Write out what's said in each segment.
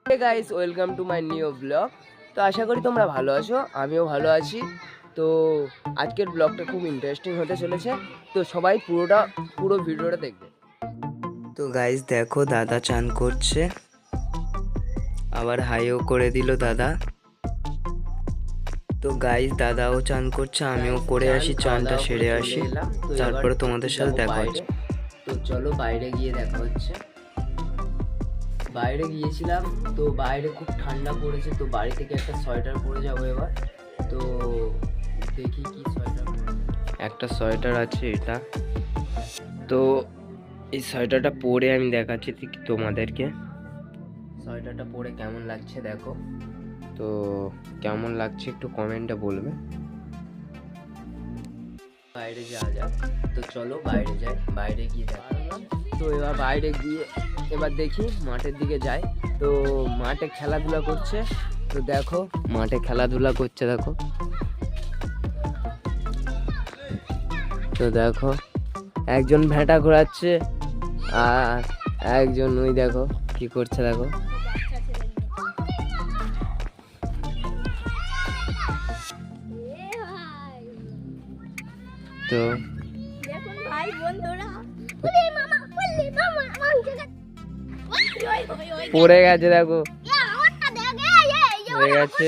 Hey guys, welcome to my new blog. তো আশা করি তোমরা ভালো আছো, আমিও ভালো আছি। তো আজকের ব্লগটা খুব ইন্টারেস্টিং হতে চলেছে, তো সবাই পুরো ভিডিওটা দেখবে। তো গাইস দেখো, দাদা চান করছে, আবার হাইও করে দিল দাদা। তো গাইস দাদাও চান করছে, আমিও করে আসি, চানটা সেরে আসি, তারপরে তোমাদের সাথে দেখা হচ্ছে। তো চলো বাইরে গিয়ে দেখা হচ্ছে। বাইরে গিয়েছিলাম, তো বাইরে খুব ঠান্ডা পড়েছে, তো বাড়ি থেকে একটা সোয়েটার পরে যাবো এবার। তো দেখি কি সোয়েটার পরে। একটা সোয়েটার আছে এটা, তো এই সোয়েটারটা পরে আমি দেখাচ্ছি তোমাদেরকে। সোয়েটারটা পরে কেমন লাগছে দেখো। তো কেমন লাগছে একটু কমেন্টে বলবে। বাইরে যাওয়া যাক, তো চলো বাইরে যাই, বাইরে গিয়ে দেখা হচ্ছে। তো এবার বাইরে গিয়ে এবার দেখি মাঠের দিকে যাই। তো মাঠে খেলাধুলা করছে, তো দেখো মাঠে খেলাধুলা করছে দেখো। তো দেখো একজন ভেটা ঘোরাচ্ছে, আর একজন ওই দেখো কি করছে দেখো। তো দেখুন ভাই বন্ধুরা, পড়ে গেছে দেখো, পড়ে গেছে।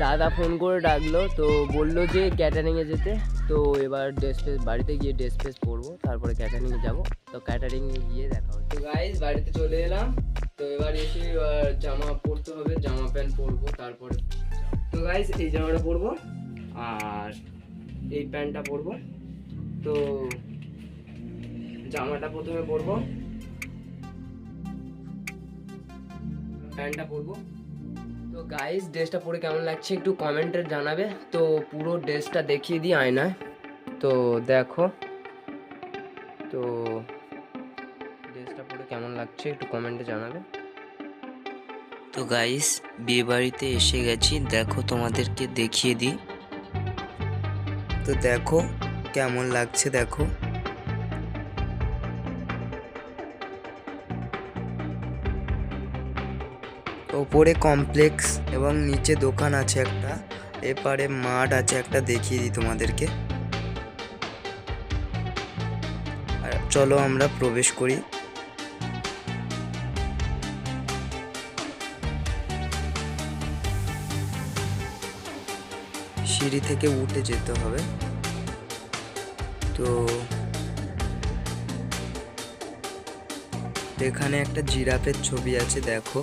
দাদা ফোন করে ডাকলো, তো বললো যে ক্যাটারিংয়ে যেতে। তো এবার বাড়িতে গিয়ে ড্রেস ফ্রেস পরবো, তারপরে ক্যাটারিংয়ে যাবো। তো ক্যাটারিংয়ে গিয়ে দেখা হচ্ছে। তো গাইস বাড়িতে চলে এলাম, তো এবার এসে জামা পরতে হবে, জামা প্যান্ট পরবো তারপরে। তো গাইস এই জামাটা পরবো আর এই প্যান্টটা পরবো। তো জামাটা প্রথমে পরবো, প্যান্টটা পরবো। তো গাইস ড্রেসটা পরে কেমন লাগছে একটু কমেন্টে জানাবে। তো পুরো ড্রেসটা দেখিয়ে দিই আয়নায়, তো দেখো। তো ড্রেসটা পরে কেমন লাগছে একটু কমেন্টে জানাবে। তো গাইস বিয়ে বাড়িতে এসে গেছি, দেখো তোমাদেরকে দেখিয়ে দিই। তো দেখো কেমন লাগছে দেখো। ওপরে কমপ্লেক্স এবং নিচে দোকান আছে একটা, এপারে মাঠ আছে একটা, দেখিয়ে দিই তোমাদেরকে। আর চলো আমরা প্রবেশ করি। সিঁড়ি থেকে উঠে যেতে হবে। তো এখানে একটা জিরাফের ছবি আছে দেখো।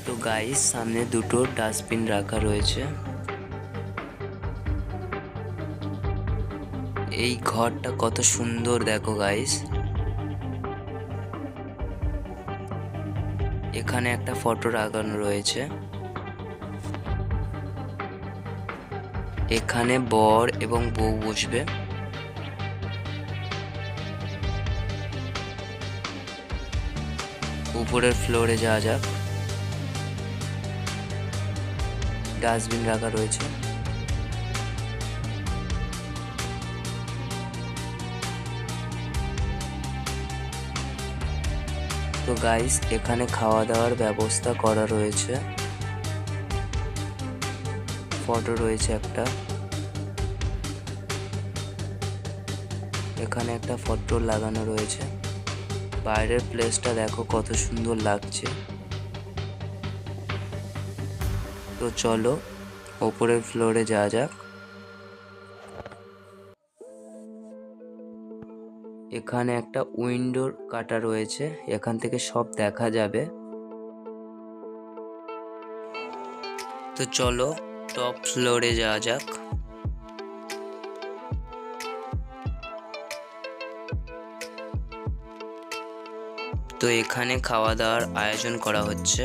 তো গাইস সামনে দুটো ডাস্টবিন রাখা রয়েছে। এই ঘরটা কত সুন্দর দেখো গাইস। এখানে একটা ফটো লাগানো রয়েছে। এখানে বর এবং বউ বসবে। উপরের ফ্লোরে যাওয়া যাক। ডাস্টবিন রাখা রয়েছে। তো গাইস এখানে খাওয়া দাওয়ার ব্যবস্থা করা রয়েছে। ফটো রয়েছে একটা, এখানে একটা ফটো লাগানো রয়েছে। বাইরের প্লেসটা দেখো কত সুন্দর লাগছে। তো চলো ওপরের ফ্লোরে যাওয়া যাক। এখানে একটা উইন্ডোর কাটা রয়েছে, এখান থেকে সব দেখা যাবে। তো চলো টপ ফ্লোরে যাওয়া যাক। তো এখানে খাওয়া দাওয়ার আয়োজন করা হচ্ছে।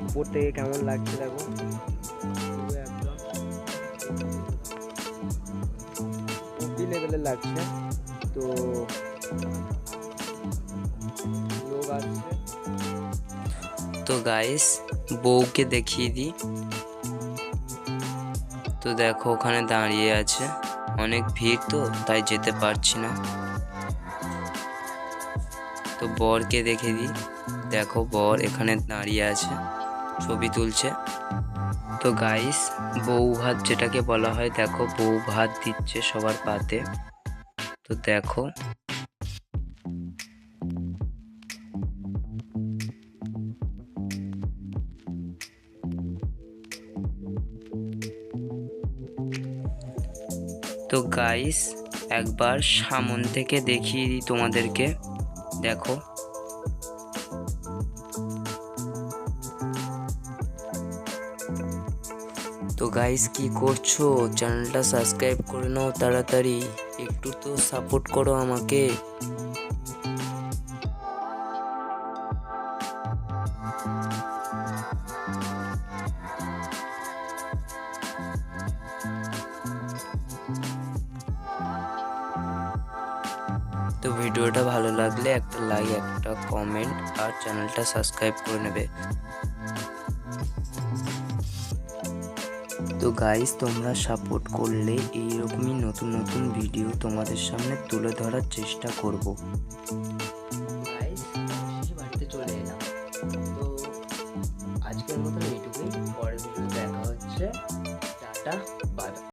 উপর থেকে কেমন লাগছে দেখো, একদম লেভেলের লাগছে। তো লোক আসছে। তো গাইস বউকে দেখিয়ে দিই। তো দেখো ওখানে দাঁড়িয়ে আছে, অনেক ভিড় তো তাই যেতে পারছি না। তো বরকে দেখে দিই, দেখো বর এখানে দাঁড়িয়ে আছে, ছবি তুলছে। তো গাইস বউ ভাত যেটাকে বলা হয়, দেখো বউ ভাত দিচ্ছে সবার পাতে। তো দেখো তো গাইস একবার সামন থেকে দেখিয়ে দিই তোমাদেরকে, দেখো। তো গাইস কি করছো, চ্যানেলটা সাবস্ক্রাইব করে নাও তাড়াতাড়ি, একটু তো সাপোর্ট করো আমাকে। তো ভিডিওটা ভালো লাগলে একটা লাইক, একটা কমেন্ট আর চ্যানেলটা সাবস্ক্রাইব করে নেবে। তো গাইস তোমরা সাপোর্ট করলে এইরকমই নতুন নতুন ভিডিও তোমাদের সামনে তুলে ধরার চেষ্টা করব।